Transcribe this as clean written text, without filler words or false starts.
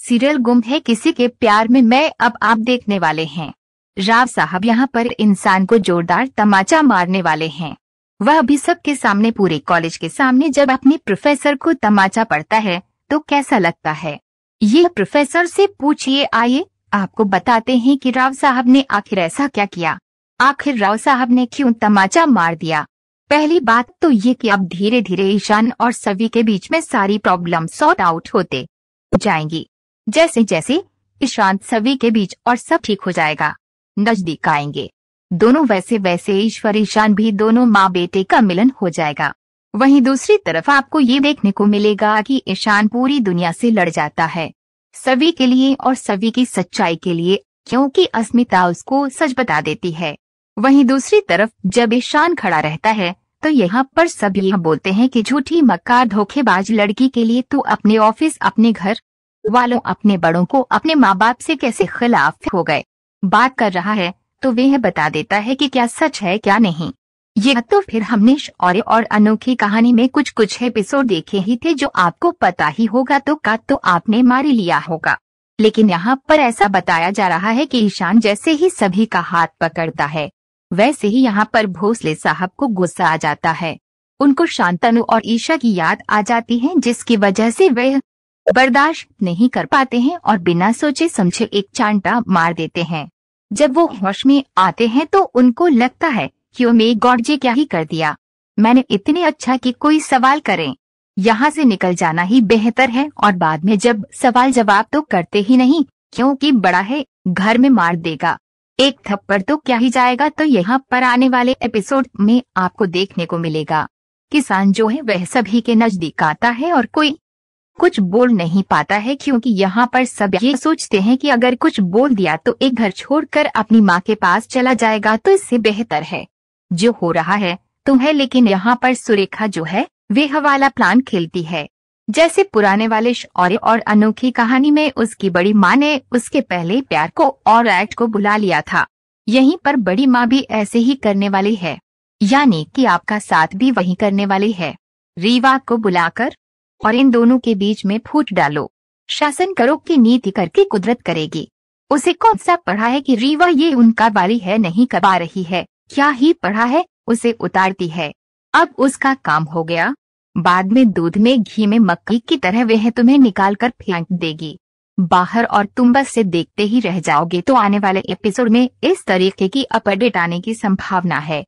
Serial गुम है किसी के प्यार में मैं अब आप देखने वाले हैं। राव साहब यहाँ पर इंसान को जोरदार तमाचा मारने वाले हैं। वह भी सबके सामने, पूरे कॉलेज के सामने। जब अपने प्रोफेसर को तमाचा पड़ता है तो कैसा लगता है, ये प्रोफेसर से पूछिए। आइए आपको बताते हैं कि राव साहब ने आखिर ऐसा क्या किया, आखिर राव साहब ने क्यों तमाचा मार दिया। पहली बात तो ये कि अब धीरे धीरे ईशान और सवी के बीच में सारी प्रॉब्लम सॉर्ट आउट होते जाएंगी। जैसे जैसे ईशान सवी के बीच और सब ठीक हो जाएगा, नजदीक आएंगे दोनों, वैसे वैसे ईश्वर ईशान भी दोनों माँ बेटे का मिलन हो जाएगा। वहीं दूसरी तरफ आपको ये देखने को मिलेगा कि ईशान पूरी दुनिया से लड़ जाता है सवी के लिए और सवी की सच्चाई के लिए, क्योंकि अस्मिता उसको सच बता देती है। वहीं दूसरी तरफ जब ईशान खड़ा रहता है तो यहाँ पर सब यह बोलते हैं कि झूठी मक्कार धोखेबाज लड़की के लिए तू अपने ऑफिस, अपने घर वालों, अपने बड़ों को, अपने माँ बाप से कैसे खिलाफ हो गए बात कर रहा है। तो वह बता देता है कि क्या सच है क्या नहीं। ये तो फिर हमने शौर्य और अनोखी कहानी में कुछ कुछ एपिसोड देखे ही थे जो आपको पता ही होगा, तो आपने मार लिया होगा। लेकिन यहाँ पर ऐसा बताया जा रहा है कि ईशान जैसे ही सभी का हाथ पकड़ता है वैसे ही यहाँ पर भोसले साहब को गुस्सा आ जाता है। उनको शांतनु और ईशा की याद आ जाती है, जिसकी वजह से वे बर्दाश्त नहीं कर पाते हैं और बिना सोचे समझे एक चांटा मार देते हैं। जब वो होश में आते हैं तो उनको लगता है कि ओ मे गॉड, जी क्या ही कर दिया मैंने, इतने अच्छा कि कोई सवाल करें, यहाँ से निकल जाना ही बेहतर है। और बाद में जब सवाल जवाब तो करते ही नहीं, क्योंकि बड़ा है, घर में मार देगा, एक थप्पड़ तो क्या ही जाएगा। तो यहाँ पर आने वाले एपिसोड में आपको देखने को मिलेगा किसान जो है वह सभी के नजदीक आता है और कोई कुछ बोल नहीं पाता है, क्योंकि यहाँ पर सब ये सोचते हैं कि अगर कुछ बोल दिया तो एक घर छोड़कर अपनी माँ के पास चला जाएगा, तो इससे बेहतर है जो हो रहा है तो है। लेकिन यहाँ पर सुरेखा जो है वह वाला प्लान खेलती है, जैसे पुराने वाले शौर्य और अनोखी कहानी में उसकी बड़ी माँ ने उसके पहले प्यार को और एक्ट को बुला लिया था। यहीं पर बड़ी माँ भी ऐसे ही करने वाली है, यानी कि आपका साथ भी वही करने वाली है। रीवा को बुलाकर और इन दोनों के बीच में फूट डालो, शासन करो की नीति करके कुदरत करेगी। उसे कौन सा पढ़ा है कि रीवा ये उनका वाली है, नहीं करवा रही है, क्या ही पढ़ा है, उसे उतारती है। अब उसका काम हो गया, बाद में दूध में घी में मक्खी की तरह वह तुम्हें निकाल कर फेंक देगी बाहर और तुम बस से देखते ही रह जाओगे। तो आने वाले एपिसोड में इस तरीके की अपडेट आने की संभावना है।